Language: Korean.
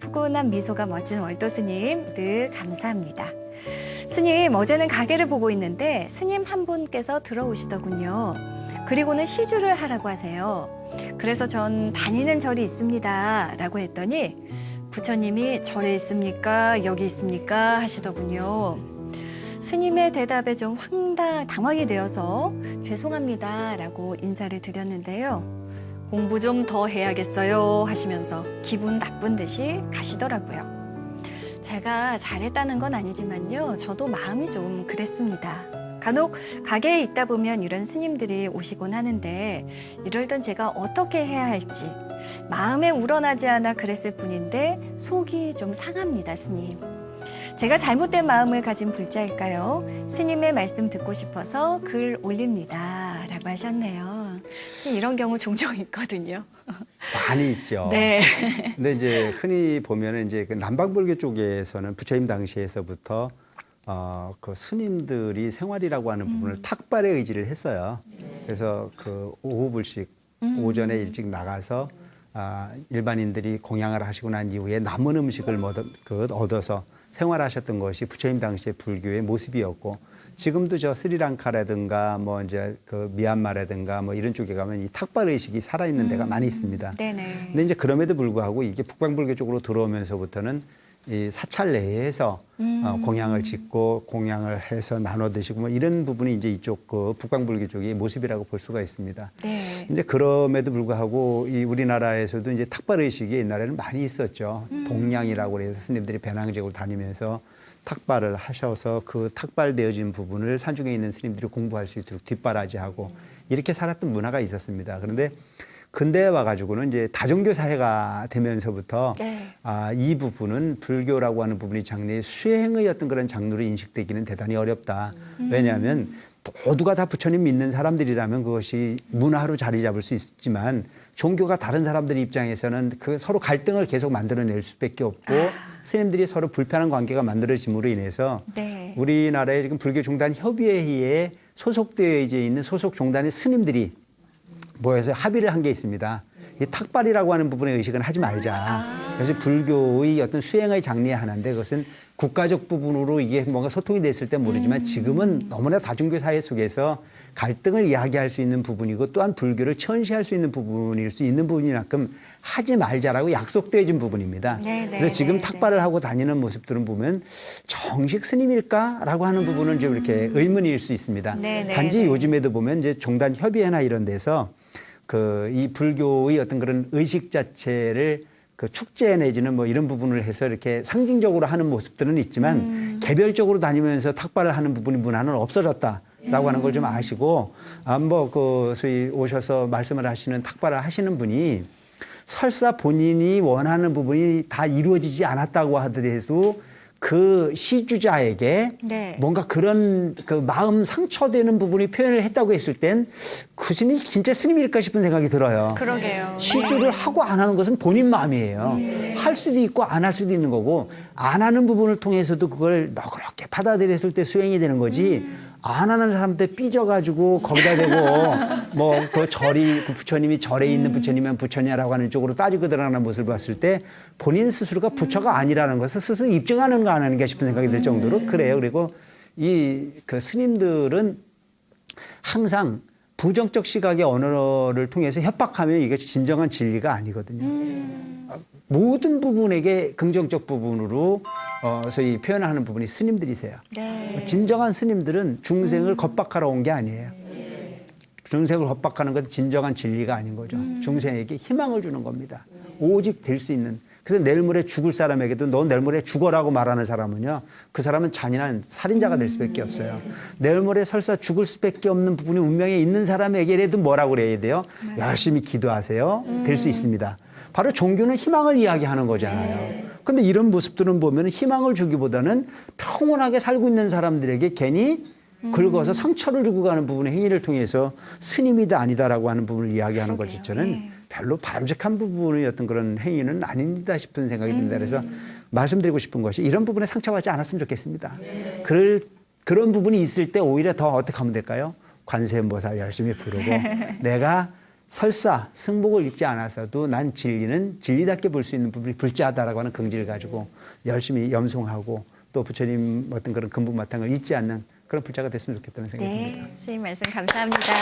푸근한 미소가 멋진 월도 스님, 늘 감사합니다. 스님, 어제는 가게를 보고 있는데 스님 한 분께서 들어오시더군요. 그리고는 시주를 하라고 하세요. 그래서 전 다니는 절이 있습니다 라고 했더니 부처님이 절에 있습니까? 여기 있습니까? 하시더군요. 스님의 대답에 좀 당황이 되어서 죄송합니다 라고 인사를 드렸는데요. 공부 좀 더 해야겠어요 하시면서 기분 나쁜 듯이 가시더라고요. 제가 잘했다는 건 아니지만요. 저도 마음이 좀 그랬습니다. 간혹 가게에 있다 보면 이런 스님들이 오시곤 하는데 이럴 땐 제가 어떻게 해야 할지 마음에 우러나지 않아 그랬을 뿐인데 속이 좀 상합니다, 스님. 제가 잘못된 마음을 가진 불자일까요? 스님의 말씀 듣고 싶어서 글 올립니다 라고 하셨네요. 이런 경우 종종 있거든요. 많이 있죠. 네. 근데 이제 흔히 보면은 이제 그 남방불교 쪽에서는 부처님 당시에서부터 그 스님들이 생활이라고 하는 부분을 탁발에 의지를 했어요. 그래서 그 오후불식 오전에 일찍 나가서 일반인들이 공양을 하시고 난 이후에 남은 음식을 얻어서 생활하셨던 것이 부처님 당시의 불교의 모습이었고, 지금도 저 스리랑카라든가 뭐 이제 그 미얀마라든가 뭐 이런 쪽에 가면 이 탁발 의식이 살아있는 데가 많이 있습니다. 네네. 근데 이제 그럼에도 불구하고 이게 북방불교 쪽으로 들어오면서부터는 이 사찰 내에서 공양을 짓고 공양을 해서 나눠 드시고 뭐 이런 부분이 이제 이쪽 그 북방불교 쪽의 모습이라고 볼 수가 있습니다. 네. 이제 그럼에도 불구하고 이 우리나라에서도 이제 탁발 의식이 옛날에는 많이 있었죠. 동양이라고 해서 스님들이 배낭지역을 다니면서 탁발을 하셔서 그 탁발되어진 부분을 산중에 있는 스님들이 공부할 수 있도록 뒷바라지하고 이렇게 살았던 문화가 있었습니다. 그런데 근대에 와가지고는 이제 다종교 사회가 되면서부터 네. 이 부분은 불교라고 하는 부분이 장르의 수행의 어떤 그런 장르로 인식되기는 대단히 어렵다. 왜냐하면 모두가 다 부처님 믿는 사람들이라면 그것이 문화로 자리 잡을 수 있지만 종교가 다른 사람들 입장에서는 그 서로 갈등을 계속 만들어낼 수밖에 없고 스님들이 서로 불편한 관계가 만들어짐으로 인해서 네. 우리나라의 지금 불교 종단 협의회에 소속되어 있는 소속 종단의 스님들이 모여서 합의를 한 게 있습니다. 이 탁발이라고 하는 부분의 의식은 하지 말자. 그래서 불교의 어떤 수행의 장르의 하나인데 그것은 국가적 부분으로 이게 뭔가 소통이 됐을 때 모르지만 지금은 너무나 다종교 사회 속에서 갈등을 이야기할 수 있는 부분이고 또한 불교를 천시할 수 있는 부분일 수 있는 부분이만큼 하지 말자라고 약속되어진 부분입니다. 그래서 지금 탁발을 하고 다니는 모습들은 보면 정식 스님일까라고 하는 부분은 좀 이렇게 의문일 수 있습니다. 단지 요즘에도 보면 이제 종단 협의회나 이런 데서 그 이 불교의 어떤 그런 의식 자체를 그 축제 내지는 뭐 이런 부분을 해서 이렇게 상징적으로 하는 모습들은 있지만 개별적으로 다니면서 탁발을 하는 부분이 문화는 없어졌다라고 하는 걸 좀 아시고 뭐 그 소위 오셔서 말씀을 하시는 탁발을 하시는 분이 설사 본인이 원하는 부분이 다 이루어지지 않았다고 하더라도 그 시주자에게 네. 뭔가 그런 그 마음 상처되는 부분이 표현을 했다고 했을 땐 그 스님이 진짜 스님일까 싶은 생각이 들어요. 그러게요. 시주를 하고 안 하는 것은 본인 마음이에요. 할 수도 있고 안 할 수도 있는 거고 안 하는 부분을 통해서도 그걸 너그럽게 받아들였을 때 수행이 되는 거지 안 하는 사람한테 삐져가지고 거기다 대고 뭐 그 절이 그 부처님이 절에 있는 부처님이면 부처냐라고 하는 쪽으로 따지고 들어가는 모습을 봤을 때 본인 스스로가 부처가 아니라는 것을 스스로 입증하는 거 안 하는 게 싶은 생각이 들 정도로 그래요. 그리고 이 그 스님들은 항상 부정적 시각의 언어를 통해서 협박하면 이것이 진정한 진리가 아니거든요. 모든 부분에게 긍정적 부분으로 소위 표현하는 부분이 스님들이세요. 네. 진정한 스님들은 중생을 겁박하러 온 게 아니에요. 중생을 겁박하는 건 진정한 진리가 아닌 거죠. 중생에게 희망을 주는 겁니다. 오직 될 수 있는. 그래서 내일 모레 죽을 사람에게도 너 내일 모레 죽어라고 말하는 사람은요. 그 사람은 잔인한 살인자가 될 수밖에 없어요. 내일 모레 설사 죽을 수밖에 없는 부분이 운명에 있는 사람에게라도 뭐라고 그래야 돼요? 열심히 기도하세요. 될 수 있습니다. 바로 종교는 희망을 이야기하는 거잖아요. 근데 이런 모습들은 보면 희망을 주기보다는 평온하게 살고 있는 사람들에게 괜히 긁어서 상처를 주고 가는 부분의 행위를 통해서 스님이다 아니다라고 하는 부분을 이야기하는 것이 저는 별로 바람직한 부분의 어떤 그런 행위는 아닙니다 싶은 생각이 듭니다. 그래서 말씀드리고 싶은 것이 이런 부분에 상처받지 않았으면 좋겠습니다. 그런 부분이 있을 때 오히려 더 어떻게 하면 될까요? 관세음보살 열심히 부르고 내가 설사 승복을 읽지 않아서도 난 진리는 진리답게 볼 수 있는 부분이 불자하다라고 하는 긍지를 가지고 열심히 염송하고 또 부처님 어떤 그런 근본바탕을 잊지 않는 그런 불자가 됐으면 좋겠다는 생각이 듭니다. 네, 스님 말씀 감사합니다.